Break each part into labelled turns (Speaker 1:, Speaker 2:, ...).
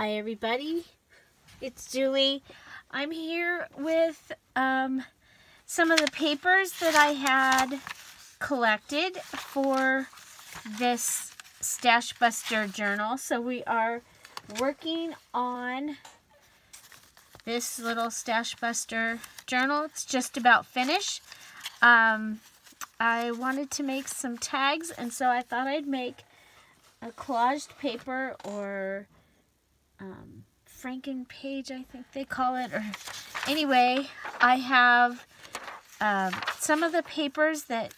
Speaker 1: Hi everybody, it's Julie. I'm here with some of the papers that I had collected for this Stashbuster journal. So we are working on this little Stashbuster journal. It's just about finished. I wanted to make some tags, and so I thought I'd make a collaged paper, or Franken page, I think they call it. Or anyway, I have some of the papers that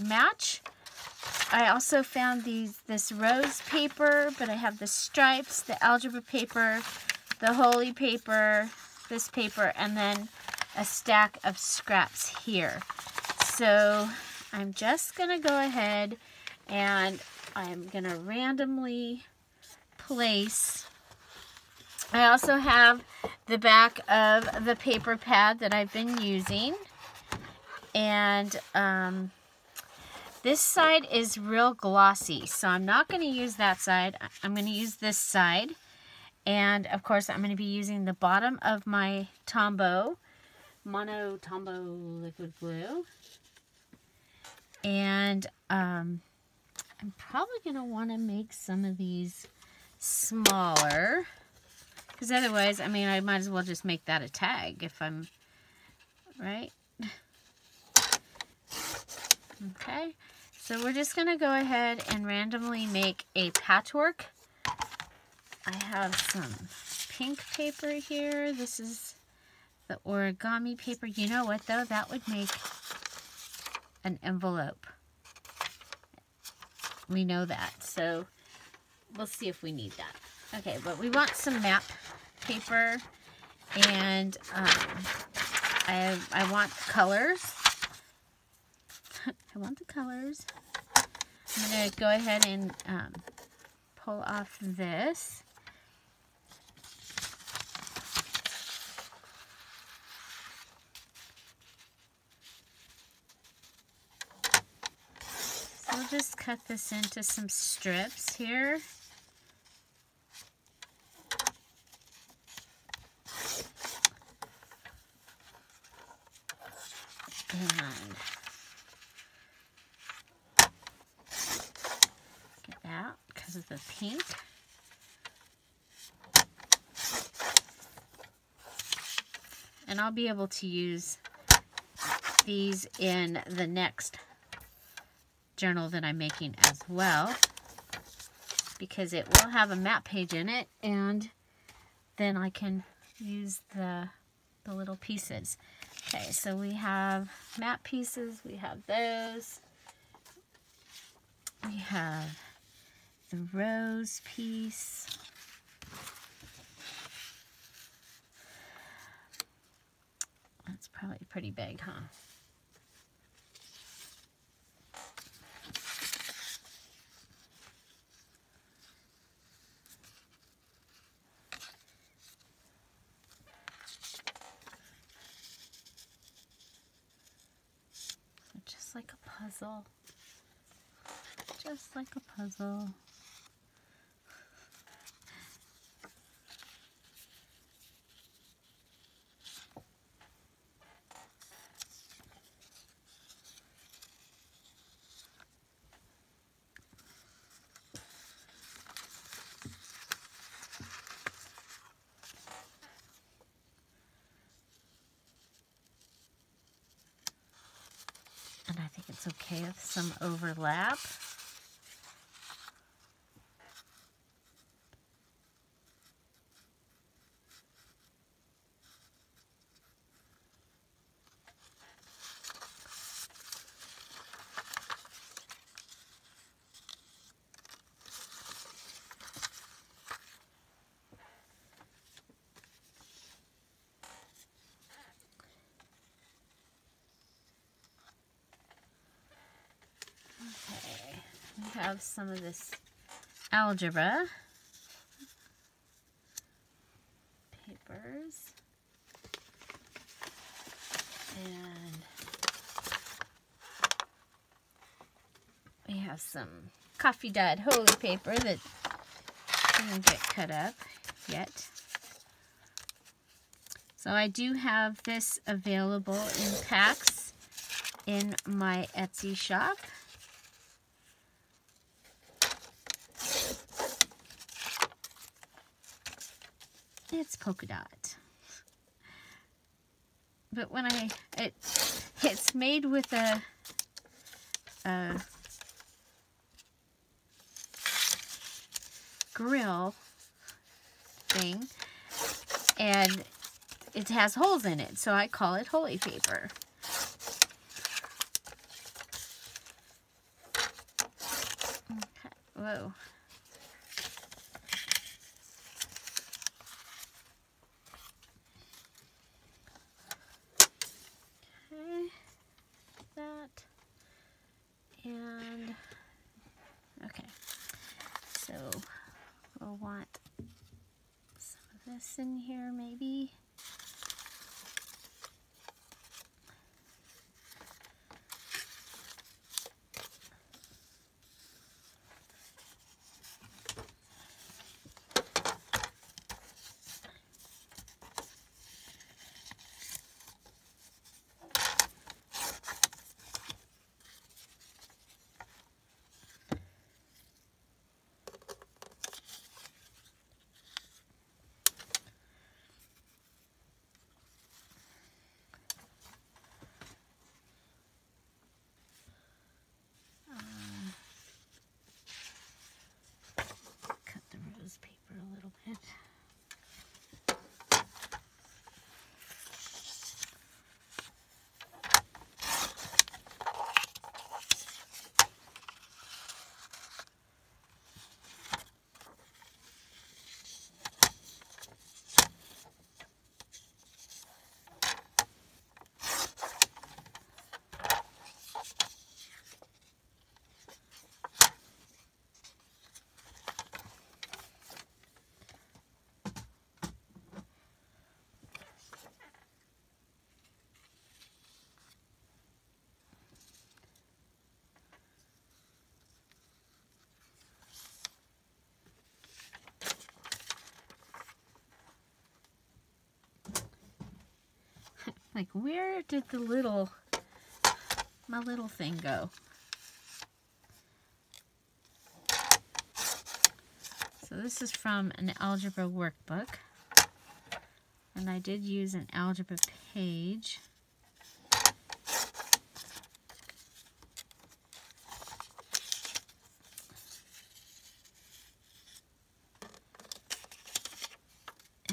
Speaker 1: match. I also found this rose paper, but I have the stripes, the algebra paper, the holy paper, this paper, and then a stack of scraps here. So I'm just gonna go ahead and I'm gonna randomly place. I also have the back of the paper pad that I've been using, and this side is real glossy, so I'm not going to use that side. I'm going to use this side, and of course I'm going to be using the bottom of my Tombow Mono Tombow liquid glue, and I'm probably going to want to make some of these smaller. Because otherwise, I mean, I might as well just make that a tag if I'm, right? Okay, so we're just going to go ahead and randomly make a patchwork. I have some pink paper here. This is the origami paper. You know what, though? That would make an envelope. We know that, so we'll see if we need that. Okay, but we want some map paper, and I want colors. I want the colors. I'm going to go ahead and pull off this. So I'll just cut this into some strips here. And get that because of the pink. And I'll be able to use these in the next journal that I'm making as well, because it will have a map page in it, and then I can use the little pieces. Okay, so we have map pieces, we have those, we have the rose piece, that's probably pretty big, huh? Just like a puzzle. Just like a puzzle. And I think it's okay with some overlap. We have some of this algebra papers, and we have some coffee dyed holy paper that didn't get cut up yet. So I do have this available in packs in my Etsy shop. It's polka dot. But when it's made with a grill thing, and it has holes in it, so I call it holy paper. Okay. Whoa. Okay. That. And okay. So we'll want some of this in here maybe. Paper a little bit. Like, where did my little thing go? So this is from an algebra workbook, and I did use an algebra page.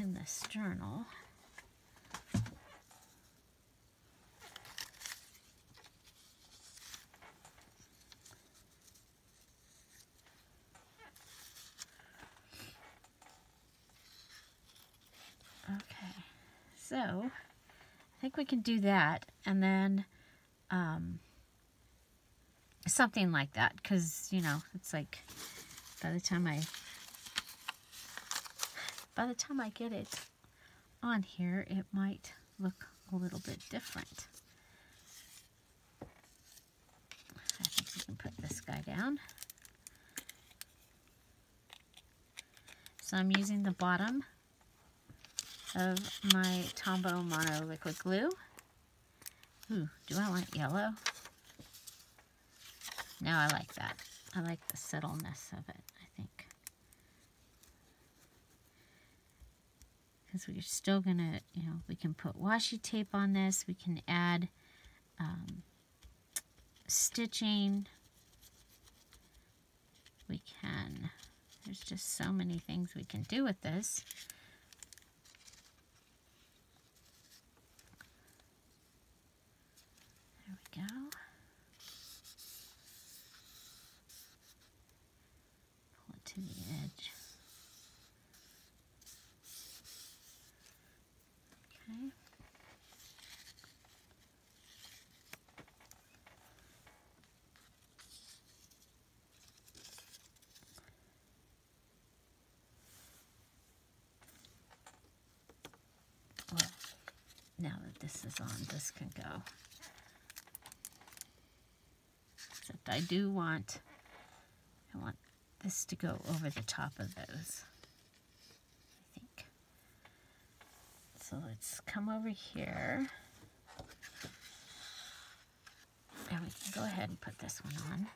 Speaker 1: In this journal. Okay, so I think we can do that, and then something like that, because, you know, it's like by the time I get it on here, it might look a little bit different. I think we can put this guy down. So I'm using the bottom of my Tombow Mono Liquid Glue. Ooh, do I want yellow? No, I like that. I like the subtleness of it, I think. Because we're still gonna, you know, we can put washi tape on this. We can add stitching. We can, there's just so many things we can do with this. There we go. Pull it to the edge. Okay. Well, now that this is on, this can go. Except I want this to go over the top of those. So let's come over here. And we can go ahead and put this one on.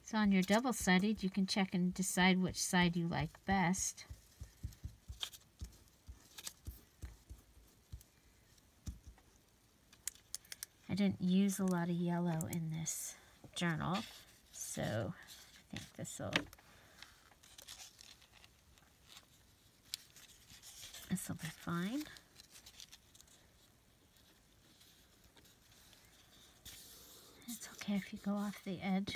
Speaker 1: So on your double-sided, you can check and decide which side you like best. I didn't use a lot of yellow in this journal, so I think this will be fine. It's okay if you go off the edge.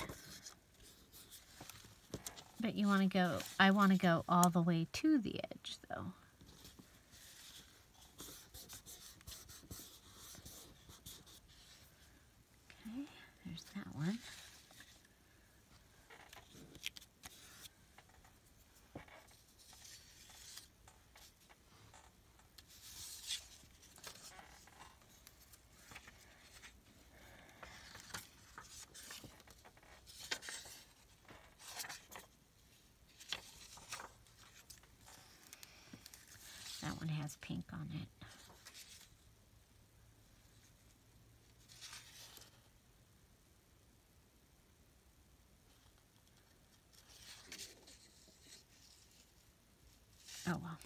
Speaker 1: But you want to go, I want to go all the way to the edge though. Okay, there's that one. That one has pink on it. Oh well.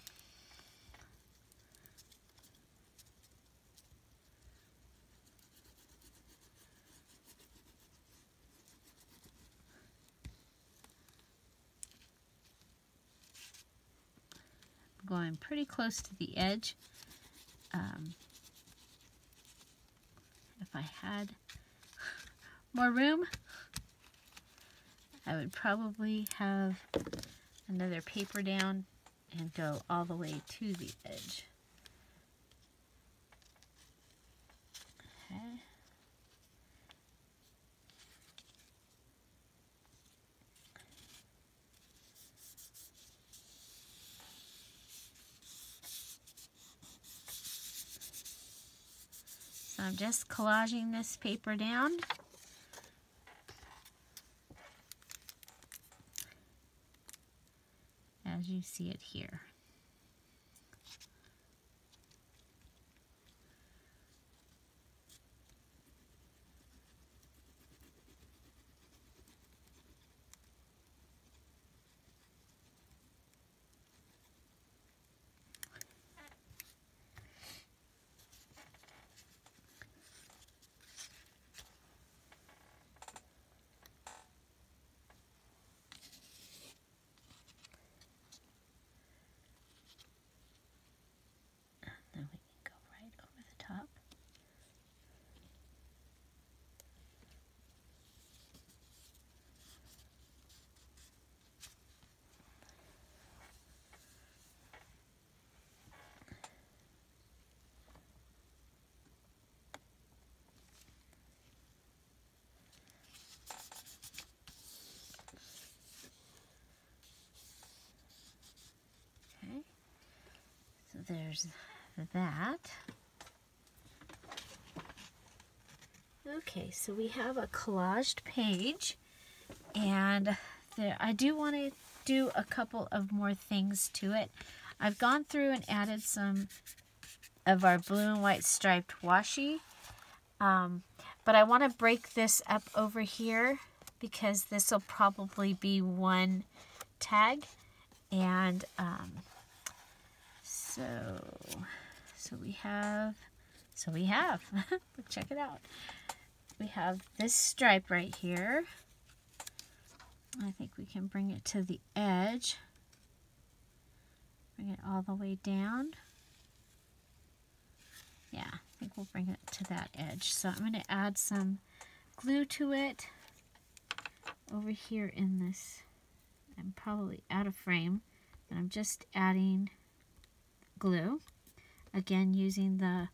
Speaker 1: Going pretty close to the edge. If I had more room, I would probably have another paper down and go all the way to the edge. Okay. So I'm just collaging this paper down. As you see it here. Then we can go right over the top. Okay, so there's that. Okay, so we have a collaged page, and I do want to do a couple of more things to it. I've gone through and added some of our blue and white striped washi, but I want to break this up over here because this will probably be one tag, and so we have check it out. We have this stripe right here. I think we can bring it to the edge. Bring it all the way down. Yeah, I think we'll bring it to that edge. So I'm going to add some glue to it over here in this. I'm probably out of frame, but I'm just adding glue. Again, using the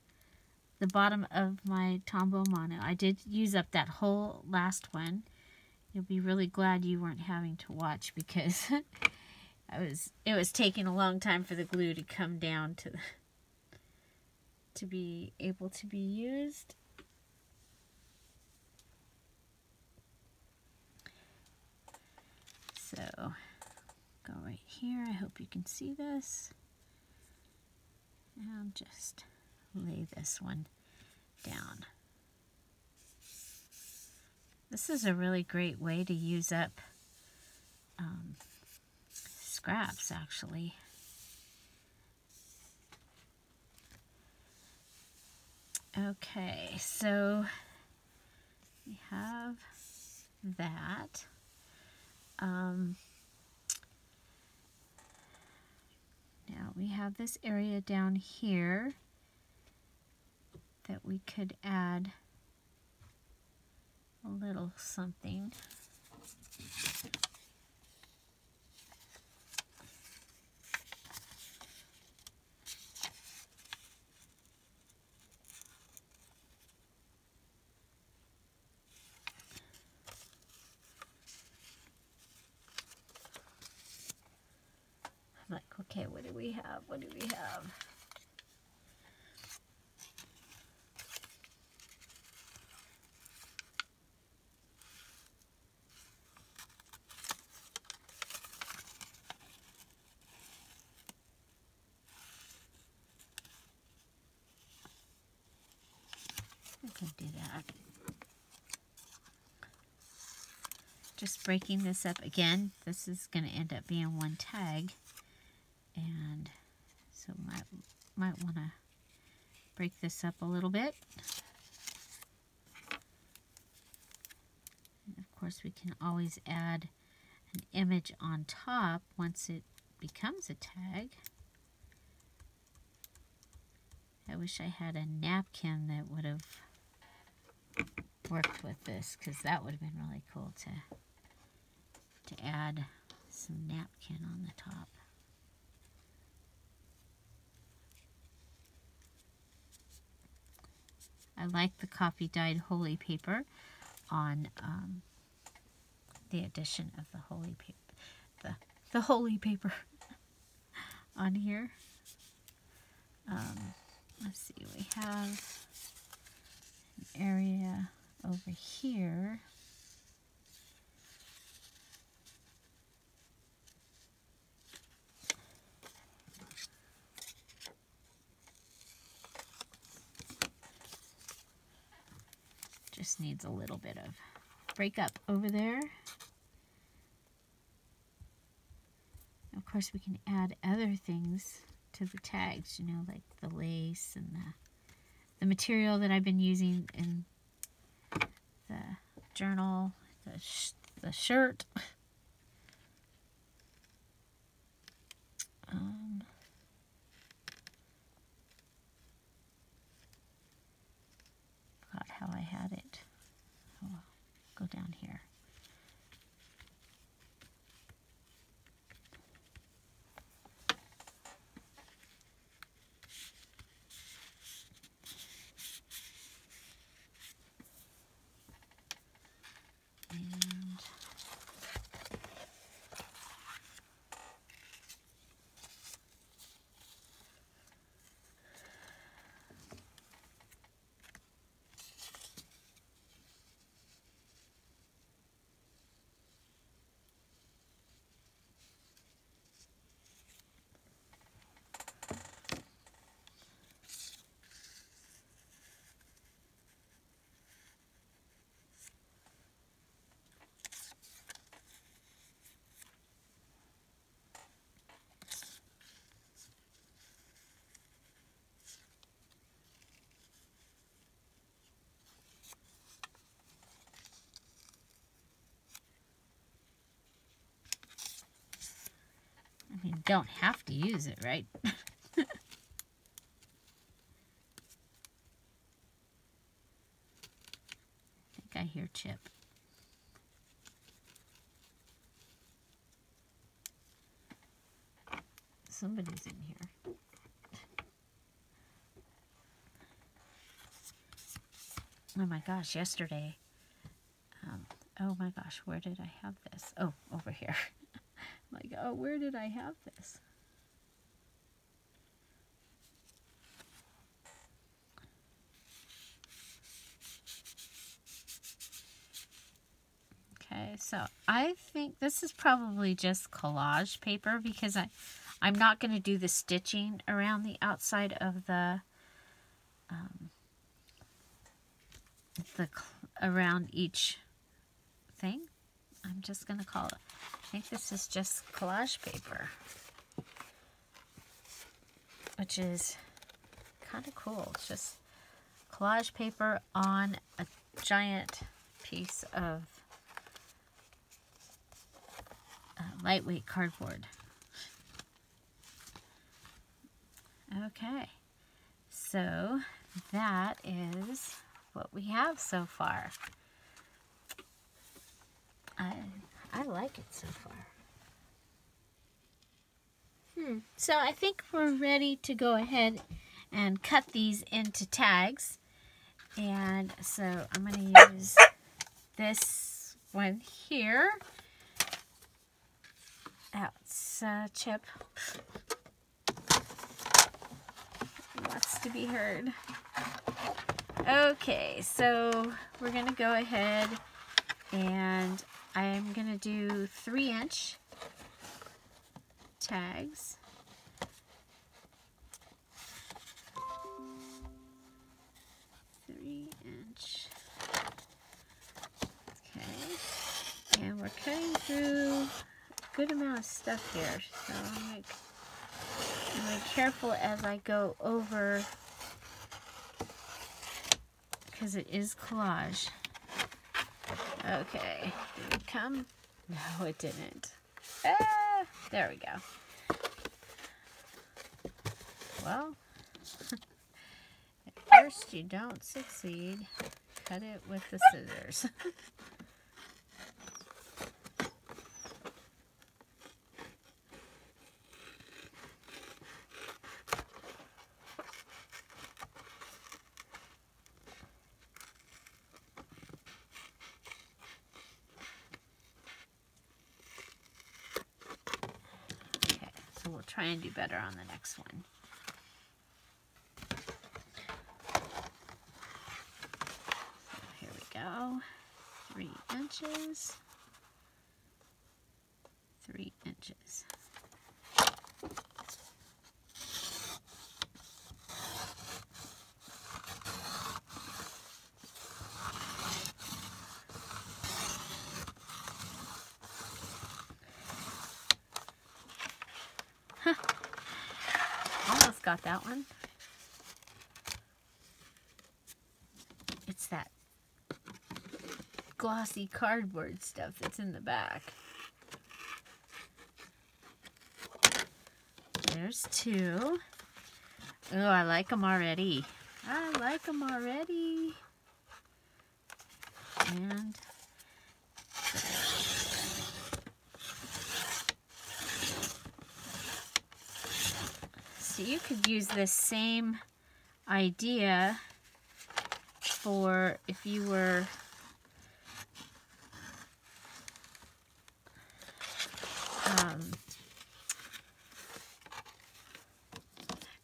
Speaker 1: bottom of my Tombow Mono. I did use up that whole last one. You'll be really glad you weren't having to watch because it was taking a long time for the glue to come down to be able to be used. So go right here. I hope you can see this. And I'll just lay this one down. This is a really great way to use up scraps, actually. Okay, so we have that. Now we have this area down here that we could add a little something. I'm like, okay, what do we have? What do we have? I can do that. Just breaking this up again. This is going to end up being one tag. And so might want to break this up a little bit. And of course, we can always add an image on top once it becomes a tag. I wish I had a napkin that would have worked with this, because that would have been really cool to add some napkin on the top. I like the coffee dyed holy paper on the addition of the holy paper, the holy paper on here. Let's see, we have an area over here. Just needs a little bit of break up over there. Of course, we can add other things to the tags, you know, like the lace and the material that I've been using in the journal, the shirt. Forgot how I had it. Oh, go down here. You don't have to use it, right? I think I hear Chip. Somebody's in here. Oh my gosh, yesterday. Oh my gosh, where did I have this? Oh, over here. Like, oh, where did I have this? Okay, So I think this is probably just collage paper because I'm not going to do the stitching around the outside of around each thing. I'm just going to call it, I think this is just collage paper, which is kind of cool. It's just collage paper on a giant piece of lightweight cardboard. Okay, so that is what we have so far. I like it so far. So I think we're ready to go ahead and cut these into tags. And so I'm going to use this one here. That's Chip. Wants to be heard. Okay, so we're going to go ahead and I'm going to do 3-inch tags. Okay, and we're cutting through a good amount of stuff here, so I'm going to be careful as I go over, because it is collage. Okay, did it come? No, it didn't. Ah, there we go. Well, at first you don't succeed. Cut it with the scissors. Okay, so we'll try and do better on the next one. Here we go. 3 inches. 3 inches. Almost got that one. It's that glossy cardboard stuff that's in the back. There's 2. Oh, I like them already. I like them already. And so you could use this same idea for if you were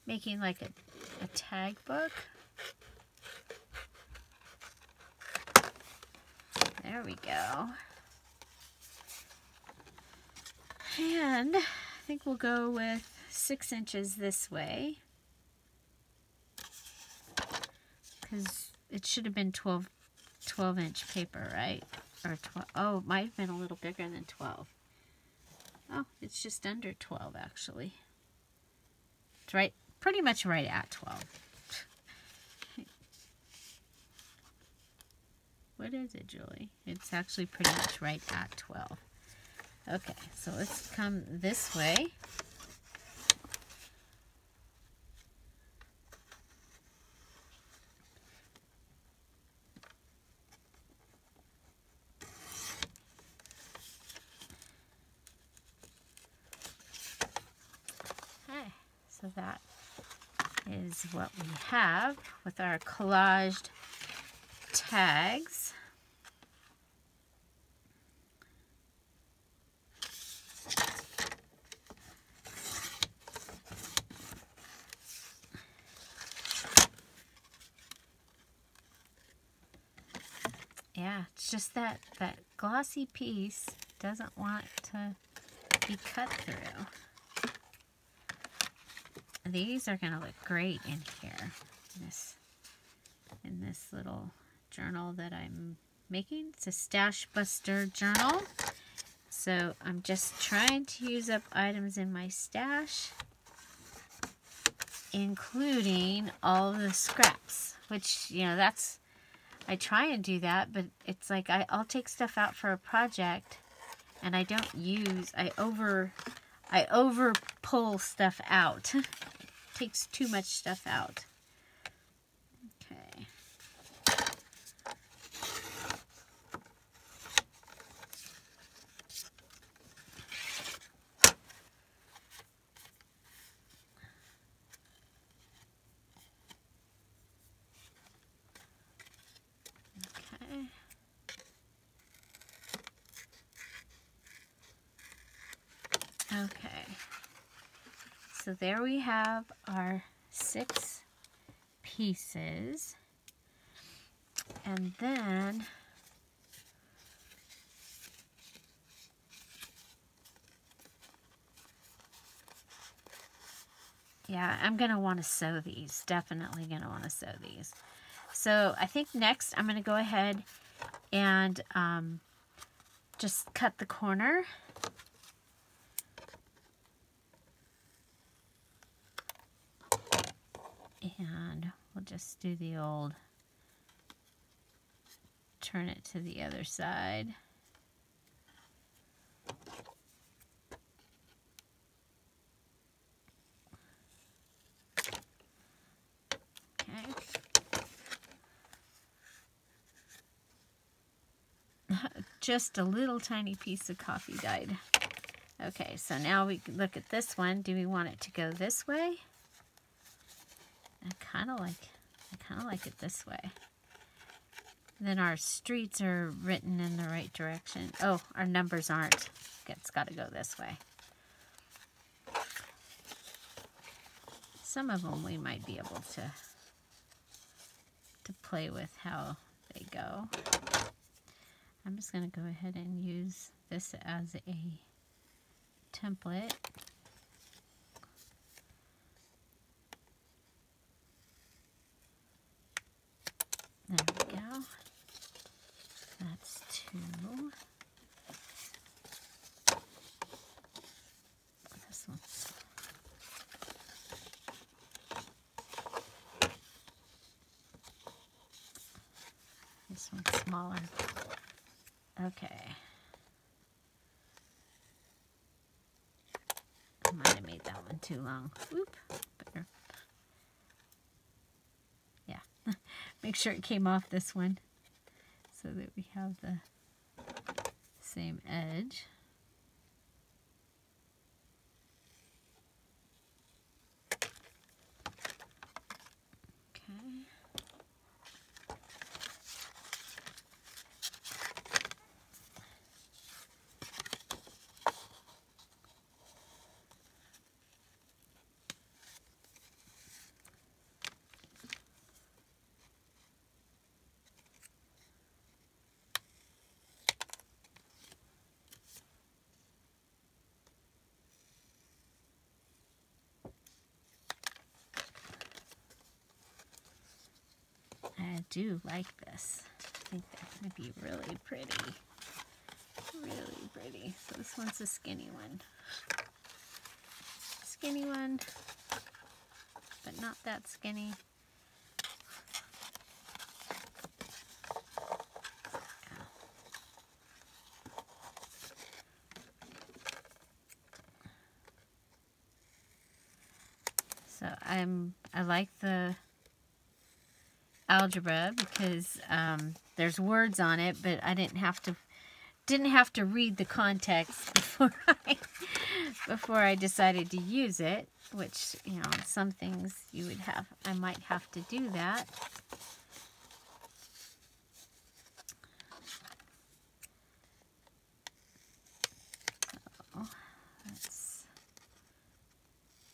Speaker 1: making like a tag book. There we go. And I think we'll go with 6 inches this way, because it should have been 12-inch paper, right? Or 12. Oh, it might have been a little bigger than 12. Oh, it's just under 12 actually. It's right, pretty much right at 12. What is it, Julie? It's actually pretty much right at 12. Okay, so let's come this way. Okay, so that is what we have with our collaged tags. Yeah, Yeah, it's just that glossy piece doesn't want to be cut through. These are going to look great in here, in this little journal that I'm making. It's a stashbuster journal. So I'm just trying to use up items in my stash, including all the scraps, which, you know, that's, I try and do that, but it's like I'll take stuff out for a project and I don't use, I over pull stuff out. Takes too much stuff out. Okay. Okay, so there we have our 6 pieces, and then yeah, I'm going to want to sew these, definitely going to want to sew these. So I think next I'm going to go ahead and just cut the corner. And we'll just do the old turn it to the other side. Okay. Just a little tiny piece of coffee dyed. Okay, so now we can look at this one. Do we want it to go this way? I kind of like it this way. Then our streets are written in the right direction. Oh, our numbers aren't. It's got to go this way. Some of them we might be able to play with how they go. I'm just going to go ahead and use this as a template. There we go. That's 2. This one's smaller. Okay. I might have made that one too long. Whoop. Better. Yeah. Make sure it came off this one so that we have the same edge. Okay. I do like this. I think that's going to be really pretty. Really pretty. So this one's a skinny one. Skinny one, but not that skinny. So I like the algebra because there's words on it, but I didn't have to read the context before I decided to use it, which, you know, some things I might have to do that. So let's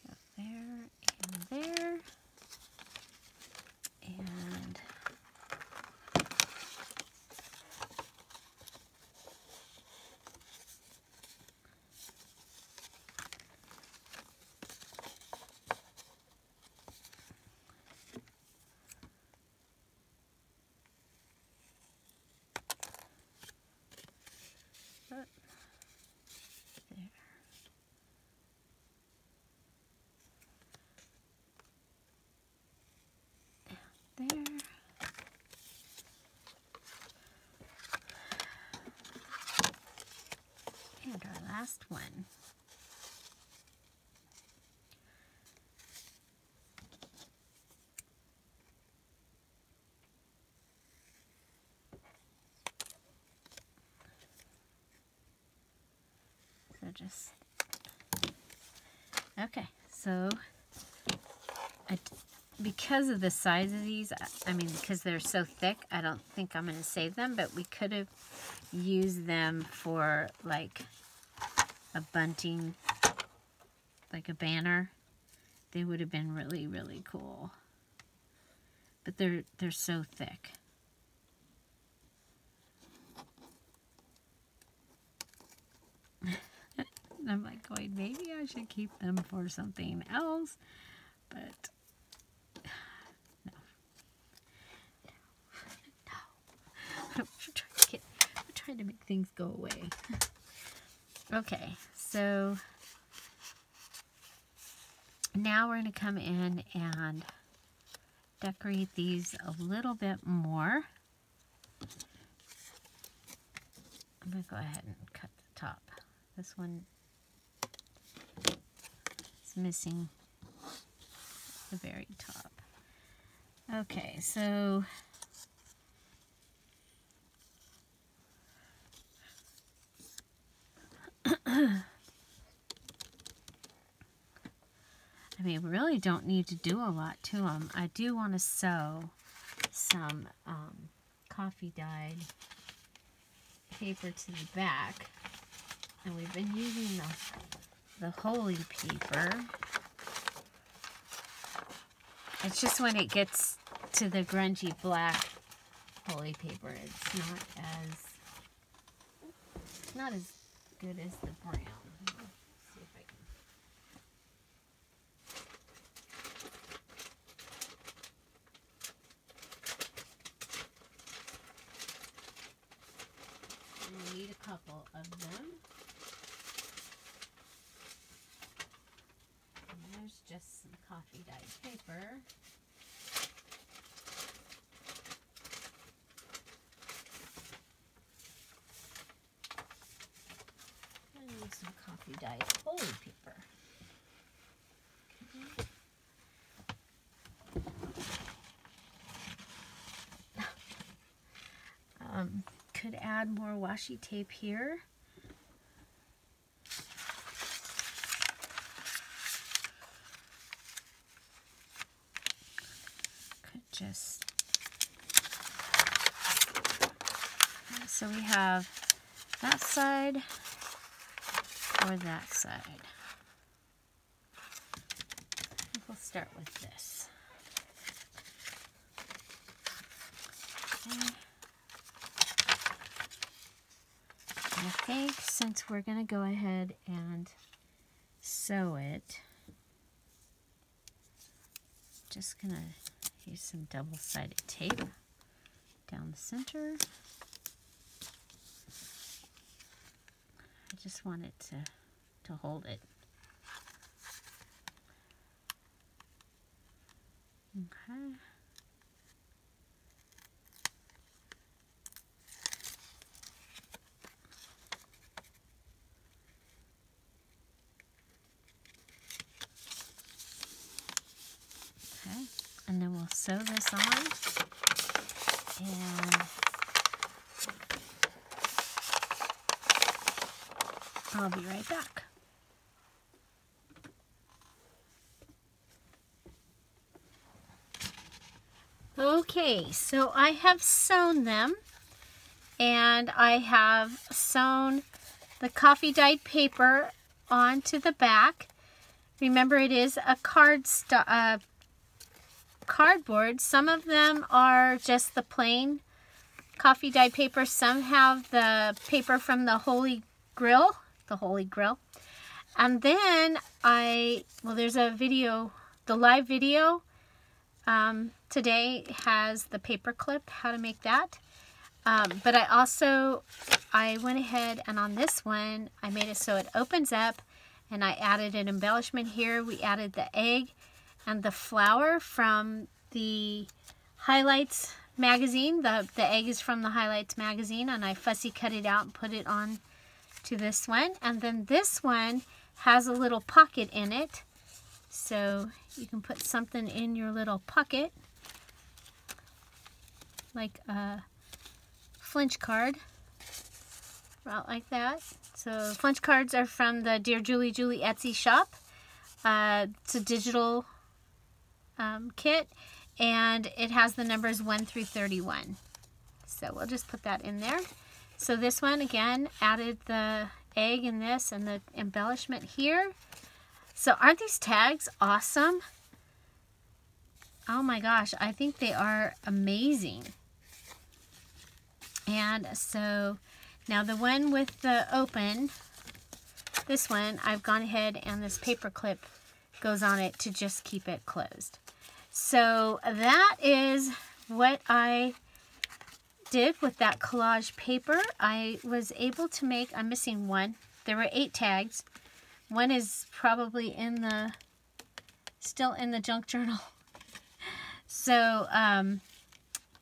Speaker 1: go there and there. And there. And our last one. So just, okay, so because of the size of these, I mean, because they're so thick, I don't think I'm going to save them, but we could have used them for like a bunting, like a banner. They would have been really, really cool. But they're so thick. And I'm like going, maybe I should keep them for something else, but no. I'm trying to make things go away. Okay, so now we're going to come in and decorate these a little bit more. I'm going to go ahead and cut the top. This one is missing the very top. Okay, so I mean, we really don't need to do a lot to them. I do want to sew some coffee dyed paper to the back. And we've been using the holy paper. It's just when it gets to the grungy black holy paper, it's not as good as the brown. Need a couple of them. And there's just some coffee dyed paper. I need some coffee dyed holy paper. Okay. Could add more washi tape here. Could just, so we have that side or that side. I think we'll start with this. Okay. I think since we're going to go ahead and sew it, just going to use some double-sided tape down the center. I just want it to hold it. Okay. And then we'll sew this on, and I'll be right back. Okay, so I have sewn them, and I have sewn the coffee dyed paper onto the back. Remember, it is a cardboard. Some of them are just the plain coffee dyed paper. Some have the paper from the Holy Grail. And then there's a video, the live video today has the paper clip, how to make that. But I went ahead and on this one, I made it so it opens up, and I added an embellishment here. We added the egg and the flower from the Highlights magazine. The egg is from the Highlights magazine, and I fussy cut it out and put it on to this one. And then this one has a little pocket in it, so you can put something in your little pocket, like a flinch card, about like that. So flinch cards are from the Dear Julie Etsy shop. It's a digital kit, and it has the numbers 1 through 31. So we'll just put that in there. So this one, again, added the egg in this and the embellishment here. So aren't these tags awesome? Oh my gosh, I think they are amazing. And so now the one with the open, this one, I've gone ahead and this paper clip goes on it to just keep it closed. So that is what I did with that collage paper. I was able to make, I'm missing one. There were 8 tags. One is probably in the, still in the junk journal. So,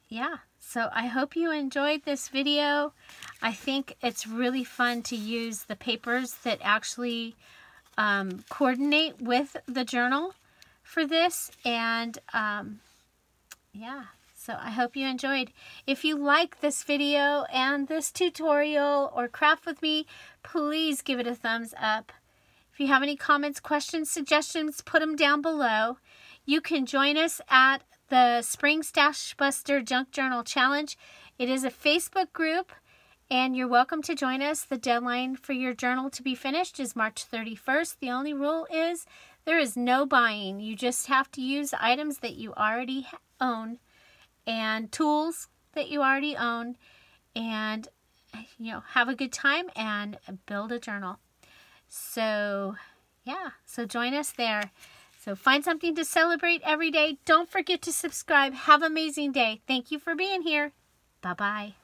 Speaker 1: yeah. So I hope you enjoyed this video. I think it's really fun to use the papers that actually coordinate with the journal for this. And, yeah. So I hope you enjoyed. If you like this video and this tutorial or craft with me, please give it a thumbs up. If you have any comments, questions, suggestions, put them down below. You can join us at the Spring Stash Buster Junk Journal Challenge. It is a Facebook group, and you're welcome to join us. The deadline for your journal to be finished is March 31st. The only rule is there is no buying. You just have to use items that you already own and tools that you already own, and have a good time and build a journal. So yeah, so join us there. So find something to celebrate every day. Don't forget to subscribe. Have an amazing day. Thank you for being here. Bye-bye.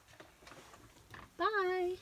Speaker 1: Bye.